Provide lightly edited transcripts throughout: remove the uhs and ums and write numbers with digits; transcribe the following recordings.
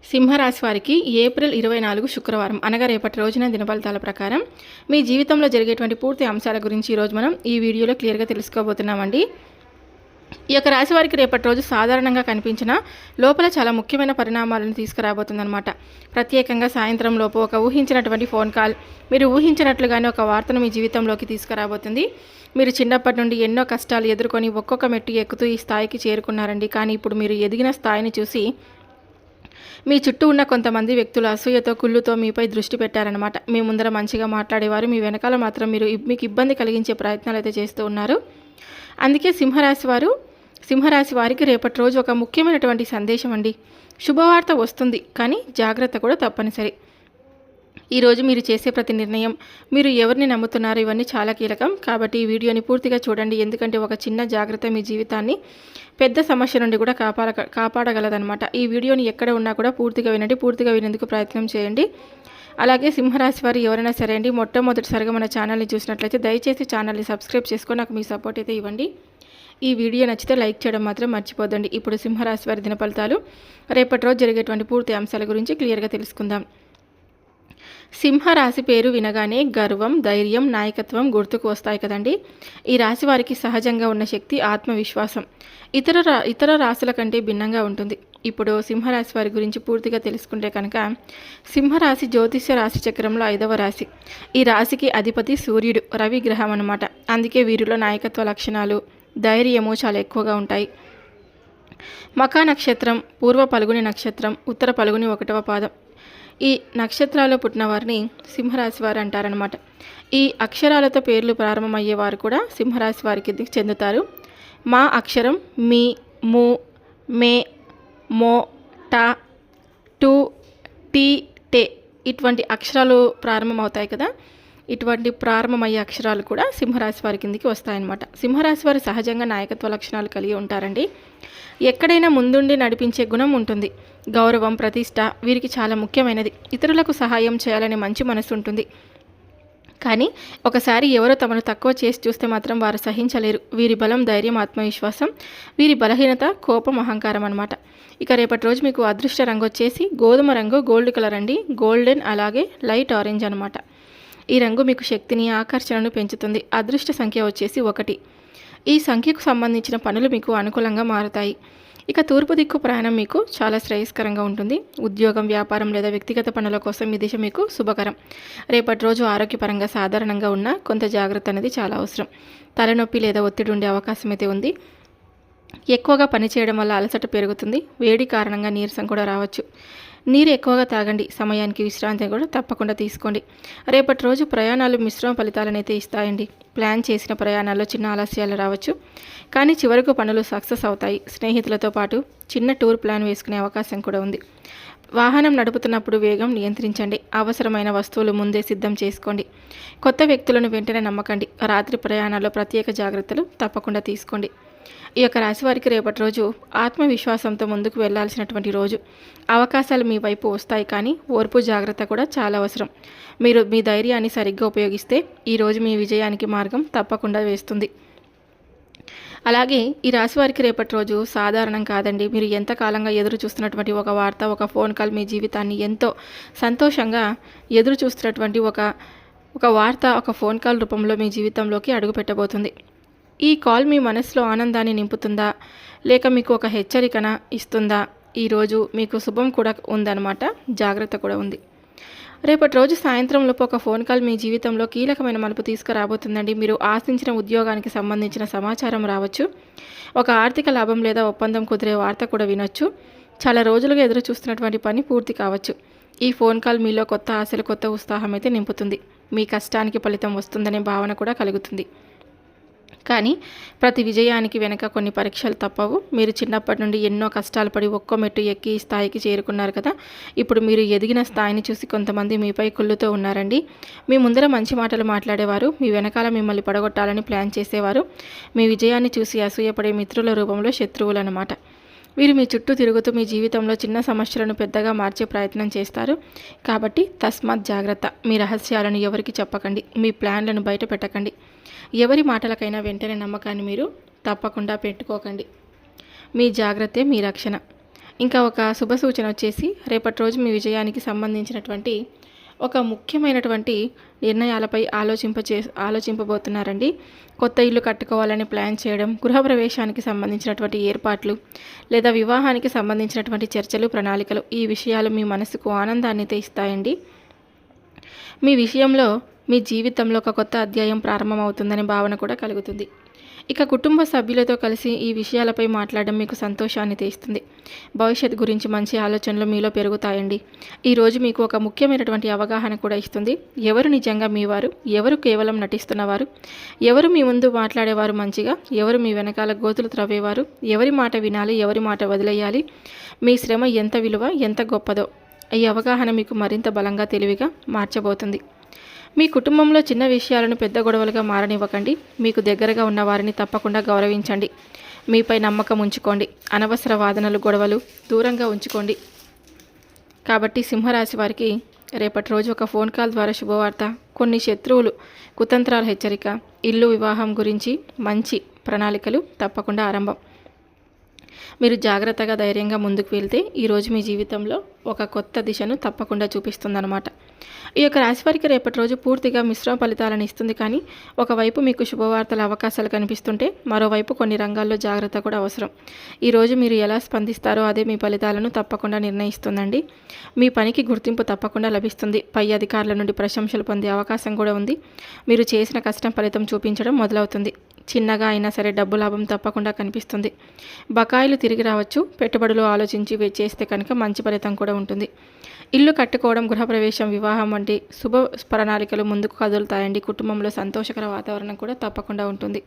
సింహరాశి వారికి ఏప్రిల్ 24 శుక్రవారం అనగా రేపటి రోజున దినఫలితాల ప్రకారం మీ జీవితంలో జరిగేటువంటి పూర్తి అంశాల గురించి ఈరోజు మనం ఈ వీడియోలో క్లియర్గా తెలుసుకోబోతున్నామండి. ఈ యొక్క రాశి వారికి రేపటి రోజు సాధారణంగా కనిపించిన లోపల చాలా ముఖ్యమైన పరిణామాలను తీసుకురాబోతుందన్నమాట. ప్రత్యేకంగా సాయంత్రం లోపు ఒక ఊహించినటువంటి ఫోన్ కాల్, మీరు ఊహించినట్లుగానే ఒక వార్తను మీ జీవితంలోకి తీసుకురాబోతుంది. మీరు చిన్నప్పటి నుండి ఎన్నో కష్టాలు ఎదుర్కొని ఒక్కొక్క మెట్టు ఎక్కుతూ ఈ స్థాయికి చేరుకున్నారండి. కానీ ఇప్పుడు మీరు ఎదిగిన స్థాయిని చూసి మీ చుట్టూ ఉన్న కొంతమంది వ్యక్తులు అసూయతో కుళ్ళుతో మీపై దృష్టి పెట్టారనమాట. మీ ముందర మంచిగా మాట్లాడేవారు, మీ వెనకాల మాత్రం మీకు ఇబ్బంది కలిగించే ప్రయత్నాలు అయితే చేస్తూ ఉన్నారు. అందుకే సింహరాశి వారికి రేపటి రోజు ఒక ముఖ్యమైనటువంటి సందేశం అండి. శుభవార్త వస్తుంది, కానీ జాగ్రత్త కూడా తప్పనిసరి. ఈరోజు మీరు చేసే ప్రతి నిర్ణయం, మీరు ఎవరిని నమ్ముతున్నారో ఇవన్నీ చాలా కీలకం. కాబట్టి ఈ వీడియోని పూర్తిగా చూడండి. ఎందుకంటే ఒక చిన్న జాగ్రత్త మీ జీవితాన్ని పెద్ద సమస్య నుండి కూడా కాపాడగలదనమాట. ఈ వీడియోని ఎక్కడ ఉన్నా కూడా పూర్తిగా వినండి. పూర్తిగా వినేందుకు ప్రయత్నం చేయండి. అలాగే సింహరాశి వారు ఎవరైనా సరే అండి, మొట్టమొదటిసారిగా మన ఛానల్ని చూసినట్లయితే దయచేసి ఛానల్ని సబ్స్క్రైబ్ చేసుకొని నాకు మీ సపోర్ట్ అయితే ఇవ్వండి. ఈ వీడియో నచ్చితే లైక్ చేయడం మాత్రం మర్చిపోదండి. ఇప్పుడు సింహరాశి వారి దిన ఫలితాలు, రేపటి రోజు జరిగేటువంటి పూర్తి అంశాల గురించి క్లియర్గా తెలుసుకుందాం. సింహరాశి పేరు వినగానే గర్వం, ధైర్యం, నాయకత్వం గుర్తుకు వస్తాయి కదండి. ఈ రాశి వారికి సహజంగా ఉన్న శక్తి ఆత్మవిశ్వాసం ఇతర రాశుల కంటే భిన్నంగా ఉంటుంది. ఇప్పుడు సింహరాశి వారి గురించి పూర్తిగా తెలుసుకుంటే కనుక, సింహరాశి జ్యోతిష్య రాశి చక్రంలో 5వ రాశి. ఈ రాశికి అధిపతి సూర్యుడు, రవి గ్రహం అన్నమాట. అందుకే వీరిలో నాయకత్వ లక్షణాలు, ధైర్యము చాలా ఎక్కువగా ఉంటాయి. మఖా నక్షత్రం, పూర్వ పలుగుని నక్షత్రం, ఉత్తర పలుగుని 1వ పాదం, ఈ నక్షత్రాల్లో పుట్టిన వారిని సింహరాశి వారు అంటారనమాట. ఈ అక్షరాలతో పేర్లు ప్రారంభమయ్యేవారు కూడా సింహరాశి వారికి చెందుతారు. మా అక్షరం మీ, ము, మే, మో, టా, టు, టీ, టే ఇటువంటి అక్షరాలు ప్రారంభమవుతాయి కదా. ఇటువంటి ప్రారంభమయ్యే అక్షరాలు కూడా సింహరాశి వారి కిందికి వస్తాయన్నమాట. సింహరాశి వారు సహజంగా నాయకత్వ లక్షణాలు కలిగి ఉంటారండి. ఎక్కడైనా ముందుండి నడిపించే గుణం ఉంటుంది. గౌరవం, ప్రతిష్ట వీరికి చాలా ముఖ్యమైనది. ఇతరులకు సహాయం చేయాలనే మంచి మనసు ఉంటుంది. కానీ ఒకసారి ఎవరో తమను తక్కువ చేసి చూస్తే మాత్రం వారు సహించలేరు. వీరి బలం, ధైర్యం, ఆత్మవిశ్వాసం, వీరి బలహీనత కోపం, అహంకారం అన్నమాట. ఇక రేపటి రోజు మీకు అదృష్ట రంగు వచ్చేసి గోధుమ రంగు, గోల్డ్ కలర్ అండి. గోల్డెన్ అలాగే లైట్ ఆరెంజ్ అనమాట. ఈ రంగు మీకు శక్తిని, ఆకర్షణను పెంచుతుంది. అదృష్ట సంఖ్య వచ్చేసి 1. ఈ సంఖ్యకు సంబంధించిన పనులు మీకు అనుకూలంగా మారుతాయి. ఇక తూర్పు దిక్కు ప్రయాణం మీకు చాలా శ్రేయస్కరంగా ఉంటుంది. ఉద్యోగం, వ్యాపారం లేదా వ్యక్తిగత పనుల కోసం ఈ దిశ మీకు శుభకరం. రేపటి రోజు ఆరోగ్యపరంగా సాధారణంగా ఉన్న కొంత జాగ్రత్త అనేది చాలా అవసరం. తలనొప్పి లేదా ఒత్తిడి ఉండే అవకాశం అయితే ఉంది. ఎక్కువగా పనిచేయడం వల్ల అలసట పెరుగుతుంది. వేడి కారణంగా నీరసం కూడా రావచ్చు. నీరు ఎక్కువగా తాగండి. సమయానికి విశ్రాంతి కూడా తప్పకుండా తీసుకోండి. రేపటి రోజు ప్రయాణాలు మిశ్రమ ఫలితాలనైతే ఇస్తాయండి. ప్లాన్ చేసిన ప్రయాణాల్లో చిన్న ఆలస్యాలు రావచ్చు, కానీ చివరకు పనులు సక్సెస్ అవుతాయి. స్నేహితులతో పాటు చిన్న టూర్ ప్లాన్ వేసుకునే అవకాశం కూడా ఉంది. వాహనం నడుపుతున్నప్పుడు వేగం నియంత్రించండి. అవసరమైన వస్తువులు ముందే సిద్ధం చేసుకోండి. కొత్త వ్యక్తులను వెంటనే నమ్మకండి. రాత్రి ప్రయాణాల్లో ప్రత్యేక జాగ్రత్తలు తప్పకుండా తీసుకోండి. ఈ యొక్క రాశి వారికి రేపటి రోజు ఆత్మవిశ్వాసంతో ముందుకు వెళ్లాల్సినటువంటి రోజు. అవకాశాలు మీ వైపు వస్తాయి, కానీ ఓర్పు, జాగ్రత్త కూడా చాలా అవసరం. మీరు మీ ధైర్యాన్ని సరిగ్గా ఉపయోగిస్తే ఈరోజు మీ విజయానికి మార్గం తప్పకుండా వేస్తుంది. అలాగే ఈ రాశి వారికి రేపటి రోజు సాధారణం కాదండి. మీరు ఎంతకాలంగా ఎదురు చూస్తున్నటువంటి ఒక వార్త, ఒక ఫోన్ కాల్ మీ జీవితాన్ని ఎంతో సంతోషంగా ఎదురు చూస్తున్నటువంటి ఒక వార్త, ఒక ఫోన్ కాల్ రూపంలో మీ జీవితంలోకి అడుగు పెట్టబోతుంది. ఈ కాల్ మీ మనసులో ఆనందాన్ని నింపుతుందా, లేక మీకు ఒక హెచ్చరికన ఇస్తుందా? ఈరోజు మీకు శుభం కూడా ఉందన్నమాట, జాగ్రత్త కూడా ఉంది. రేపటి రోజు సాయంత్రంలోపు ఒక ఫోన్ కాల్ మీ జీవితంలో కీలకమైన మలుపు తీసుకురాబోతుందండి. మీరు ఆశించిన ఉద్యోగానికి సంబంధించిన సమాచారం రావచ్చు. ఒక ఆర్థిక లాభం లేదా ఒప్పందం కుదిరే వార్త కూడా వినొచ్చు. చాలా రోజులుగా ఎదురు చూస్తున్నటువంటి పని పూర్తి కావచ్చు. ఈ ఫోన్ కాల్ మీలో కొత్త ఆశలు, కొత్త ఉత్సాహం అయితే నింపుతుంది. మీ కష్టానికి ఫలితం వస్తుందనే భావన కూడా కలుగుతుంది. కానీ ప్రతి విజయానికి వెనక కొన్ని పరీక్షలు తప్పవు. మీరు చిన్నప్పటి నుండి ఎన్నో కష్టాలు పడి ఒక్కో మెట్టు ఎక్కి ఈ స్థాయికి చేరుకున్నారు కదా. ఇప్పుడు మీరు ఎదిగిన స్థాయిని చూసి కొంతమంది మీపై కుళ్ళుతో ఉన్నారండి. మీ ముందర మంచి మాటలు మాట్లాడేవారు, మీ వెనకాల మిమ్మల్ని పడగొట్టాలని ప్లాన్ చేసేవారు. మీ విజయాన్ని చూసి అసూయపడే మిత్రుల రూపంలో శత్రువులు అన్నమాట. వీరు మీ చుట్టూ తిరుగుతూ మీ జీవితంలో చిన్న సమస్యలను పెద్దగా మార్చే ప్రయత్నం చేస్తారు. కాబట్టి తస్మాత్ జాగ్రత్త. మీ రహస్యాలను ఎవరికి చెప్పకండి. మీ ప్లాన్లను బయట పెట్టకండి. ఎవరి మాటలకైనా వెంటనే నమ్మకాన్ని మీరు తప్పకుండా పెట్టుకోకండి. మీ జాగ్రత్తే మీ రక్షణ. ఇంకా ఒక శుభ సూచన వచ్చేసి రేపటి రోజు మీ విజయానికి సంబంధించినటువంటి ఒక ముఖ్యమైనటువంటి నిర్ణయాలపై ఆలోచింపబోతున్నారండి. కొత్త ఇల్లు కట్టుకోవాలని ప్లాన్ చేయడం, గృహప్రవేశానికి సంబంధించినటువంటి ఏర్పాట్లు లేదా వివాహానికి సంబంధించినటువంటి చర్చలు, ప్రణాళికలు, ఈ విషయాలు మీ మనసుకు ఆనందాన్ని తెస్తాయండి. మీ విషయంలో మీ జీవితంలో ఒక కొత్త అధ్యాయం ప్రారంభమవుతుందనే భావన కూడా కలుగుతుంది. ఇక కుటుంబ సభ్యులతో కలిసి ఈ విషయాలపై మాట్లాడడం మీకు సంతోషాన్ని తెస్తుంది. భవిష్యత్తు గురించి మంచి ఆలోచనలు మీలో పెరుగుతాయండి. ఈరోజు మీకు ఒక ముఖ్యమైనటువంటి అవగాహన కూడా ఇస్తుంది. ఎవరు నిజంగా మీ వారు, ఎవరు కేవలం నటిస్తున్నవారు, ఎవరు మీ ముందు మాట్లాడేవారు మంచిగా, ఎవరు మీ వెనకాల గోతులు త్రవ్వేవారు, ఎవరి మాట వినాలి, ఎవరి మాట వదిలేయాలి, మీ శ్రమ ఎంత విలువ, ఎంత గొప్పదో ఈ అవగాహన మీకు మరింత బలంగా, తెలివిగా మార్చబోతుంది. మీ కుటుంబంలో చిన్న విషయాలను పెద్ద గొడవలుగా మారనివ్వకండి. మీకు దగ్గరగా ఉన్న వారిని తప్పకుండా గౌరవించండి. మీపై నమ్మకం ఉంచుకోండి. అనవసర వాదనలు, గొడవలు దూరంగా ఉంచుకోండి. కాబట్టి సింహరాశి వారికి రేపటి రోజు ఒక ఫోన్ కాల్ ద్వారా శుభవార్త, కొన్ని శత్రువులు, కుతంత్రాల హెచ్చరిక, ఇల్లు, వివాహం గురించి మంచి ప్రణాళికలు తప్పకుండా ఆరంభం. మీరు జాగ్రత్తగా, ధైర్యంగా ముందుకు వెళ్తే ఈరోజు మీ జీవితంలో ఒక కొత్త దిశను తప్పకుండా చూపిస్తుందన్నమాట. ఈ యొక్క రాశి వారికి రేపటి రోజు పూర్తిగా మిశ్రమ ఫలితాలను ఇస్తుంది. కానీ ఒకవైపు మీకు శుభవార్తల అవకాశాలు కనిపిస్తుంటే మరోవైపు కొన్ని రంగాల్లో జాగ్రత్త కూడా అవసరం. ఈరోజు మీరు ఎలా స్పందిస్తారో అదే మీ ఫలితాలను తప్పకుండా నిర్ణయిస్తుందండి. మీ పనికి గుర్తింపు తప్పకుండా లభిస్తుంది. పై అధికారుల నుండి ప్రశంసలు పొందే అవకాశం కూడా ఉంది. మీరు చేసిన కష్టం ఫలితం చూపించడం మొదలవుతుంది. చిన్నగా అయినా సరే డబ్బు లాభం తప్పకుండా కనిపిస్తుంది. బకాయిలు తిరిగి రావచ్చు. పెట్టుబడులు ఆలోచించి చేస్తే కనుక మంచి ఫలితం కూడా ఉంటుంది. ఇల్లు కట్టుకోవడం, గృహప్రవేశం, వివాహం వంటి శుభ ప్రణాళికలు ముందుకు కదులుతాయండి. కుటుంబంలో సంతోషకర వాతావరణం కూడా తప్పకుండా ఉంటుంది.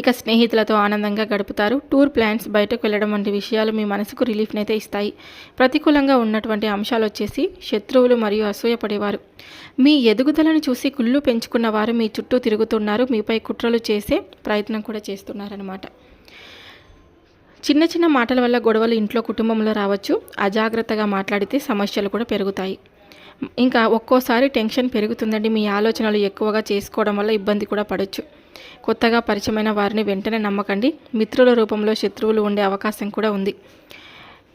ఇక స్నేహితులతో ఆనందంగా గడుపుతారు. టూర్ ప్లాన్స్, బయటకు వెళ్ళడం వంటి విషయాలు మీ మనసుకు రిలీఫ్ని అయితే ఇస్తాయి. ప్రతికూలంగా ఉన్నటువంటి అంశాలు వచ్చేసి శత్రువులు మరియు అసూయపడేవారు. మీ ఎదుగుదలను చూసి కుళ్ళు పెంచుకున్న వారు మీ చుట్టూ తిరుగుతున్నారు. మీపై కుట్రలు చేసే ప్రయత్నం కూడా చేస్తున్నారన్నమాట. చిన్న చిన్న మాటల వల్ల గొడవలు ఇంట్లో, కుటుంబంలో రావచ్చు. అజాగ్రత్తగా మాట్లాడితే సమస్యలు కూడా పెరుగుతాయి. ఇంకా ఒక్కోసారి టెన్షన్ పెరుగుతుందండి. మీ ఆలోచనలు ఎక్కువగా చేసుకోవడం వల్ల ఇబ్బంది కూడా పడవచ్చు. కొత్తగా పరిచయమైన వారిని వెంటనే నమ్మకండి. మిత్రుల రూపంలో శత్రువులు ఉండే అవకాశం కూడా ఉంది.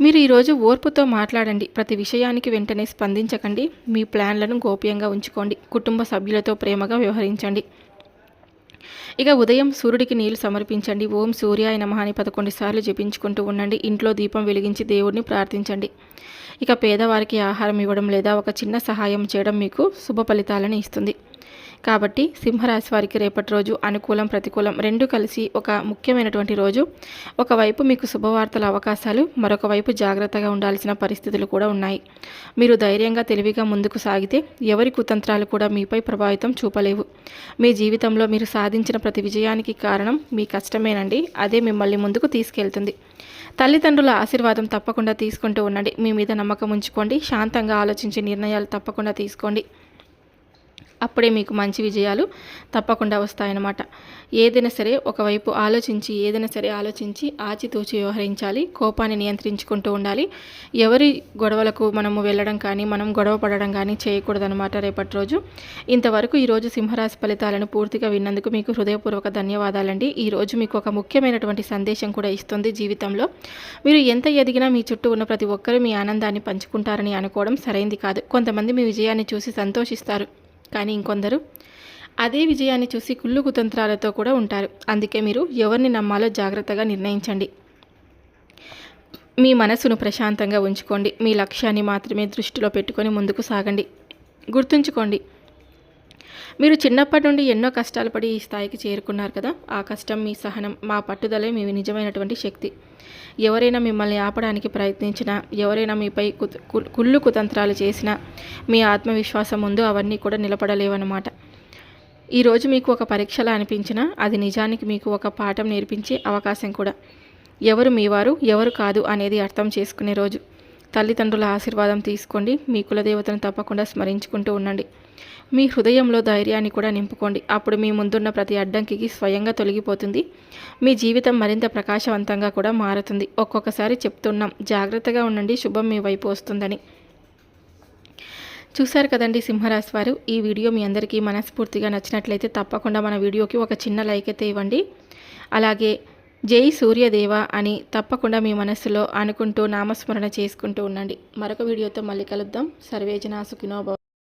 మీరు ఈరోజు ఓర్పుతో మాట్లాడండి. ప్రతి విషయానికి వెంటనే స్పందించకండి. మీ ప్లాన్లను గోప్యంగా ఉంచుకోండి. కుటుంబ సభ్యులతో ప్రేమగా వ్యవహరించండి. ఇక ఉదయం సూర్యుడికి నీళ్లు సమర్పించండి. ఓం సూర్యాయ నమః అని 11 సార్లు జపించుకుంటూ ఉండండి. ఇంట్లో దీపం వెలిగించి దేవుడిని ప్రార్థించండి. ఇక పేదవారికి ఆహారం ఇవ్వడం లేదా ఒక చిన్న సహాయం చేయడం మీకు శుభ ఫలితాలను ఇస్తుంది. కాబట్టి సింహరాశి వారికి రేపటి రోజు అనుకూలం, ప్రతికూలం రెండు కలిసి ఒక ముఖ్యమైనటువంటి రోజు. ఒకవైపు మీకు శుభవార్తల అవకాశాలు, మరొక వైపు జాగ్రత్తగా ఉండాల్సిన పరిస్థితులు కూడా ఉన్నాయి. మీరు ధైర్యంగా, తెలివిగా ముందుకు సాగితే ఎవరి కుతంత్రాలు కూడా మీపై ప్రభావితం చూపలేవు. మీ జీవితంలో మీరు సాధించిన ప్రతి విజయానికి కారణం మీ కష్టమేనండి. అదే మిమ్మల్ని ముందుకు తీసుకెళ్తుంది. తల్లిదండ్రుల ఆశీర్వాదం తప్పకుండా తీసుకుంటూ ఉండండి. మీ మీద నమ్మకం ఉంచుకోండి. శాంతంగా ఆలోచించి నిర్ణయాలు తప్పకుండా తీసుకోండి. అప్పుడే మీకు మంచి విజయాలు తప్పకుండా వస్తాయన్నమాట. ఏదైనా సరే ఆలోచించి ఆచితూచి వ్యవహరించాలి. కోపాన్ని నియంత్రించుకుంటూ ఉండాలి. ఎవరి గొడవలకు మనము వెళ్ళడం కానీ, మనం గొడవ పడడం కానీ చేయకూడదనమాట రేపటి రోజు. ఇంతవరకు ఈరోజు సింహరాశి ఫలితాలను పూర్తిగా విన్నందుకు మీకు హృదయపూర్వక ధన్యవాదాలండి. ఈరోజు మీకు ఒక ముఖ్యమైనటువంటి సందేశం కూడా ఇస్తుంది. జీవితంలో మీరు ఎంత ఎదిగినా మీ చుట్టూ ఉన్న ప్రతి ఒక్కరూ మీ ఆనందాన్ని పంచుకుంటారని అనుకోవడం సరైంది కాదు. కొంతమంది మీ విజయాన్ని చూసి సంతోషిస్తారు. కానీ ఇంకొందరు అదే విజయాన్ని చూసి కుళ్ళు కుతంత్రాలతో కూడా ఉంటారు. అందుకే మీరు ఎవరిని నమ్మాలో జాగ్రత్తగా నిర్ణయించండి. మీ మనసును ప్రశాంతంగా ఉంచుకోండి. మీ లక్ష్యాన్ని మాత్రమే దృష్టిలో పెట్టుకొని ముందుకు సాగండి. గుర్తుంచుకోండి, మీరు చిన్నప్పటి నుండి ఎన్నో కష్టాలు పడి ఈ స్థాయికి చేరుకున్నారు కదా. ఆ కష్టం, మీ సహనం, మా పట్టుదలే మీ నిజమైనటువంటి శక్తి. ఎవరైనా మిమ్మల్ని ఆపడానికి ప్రయత్నించినా, ఎవరైనా మీపై కుళ్ళు కుతంత్రాలు చేసినా మీ ఆత్మవిశ్వాసం ముందు అవన్నీ కూడా నిలబడలేవన్నమాట. ఈరోజు మీకు ఒక పరీక్షలా అనిపించినా అది నిజానికి మీకు ఒక పాఠం నేర్పించే అవకాశం కూడా. ఎవరు మీవారు, ఎవరు కాదు అనేది అర్థం చేసుకునే రోజు. తల్లిదండ్రుల ఆశీర్వాదం తీసుకోండి. మీ కులదేవతను తప్పకుండా స్మరించుకుంటూ ఉండండి. మీ హృదయంలో ధైర్యాన్ని కూడా నింపుకోండి. అప్పుడు మీ ముందున్న ప్రతి అడ్డంకికి స్వయంగా తొలగిపోతుంది. మీ జీవితం మరింత ప్రకాశవంతంగా కూడా మారుతుంది. ఒక్కొక్కసారి చెప్తున్నాం, జాగ్రత్తగా ఉండండి, శుభం మీ వైపు వస్తుందని. చూశారు కదండి సింహరాశి వారు. ఈ వీడియో మీ అందరికీ మనస్ఫూర్తిగా నచ్చినట్లయితే తప్పకుండా మన వీడియోకి ఒక చిన్న లైక్ అయితే ఇవ్వండి. అలాగే జై సూర్యదేవ అని తప్పకుండా మీ మనస్సులో అనుకుంటూ నామస్మరణ చేసుకుంటూ ఉండండి. మరొక వీడియోతో మళ్ళీ కలుద్దాం. సర్వేజన సుఖినో భవ.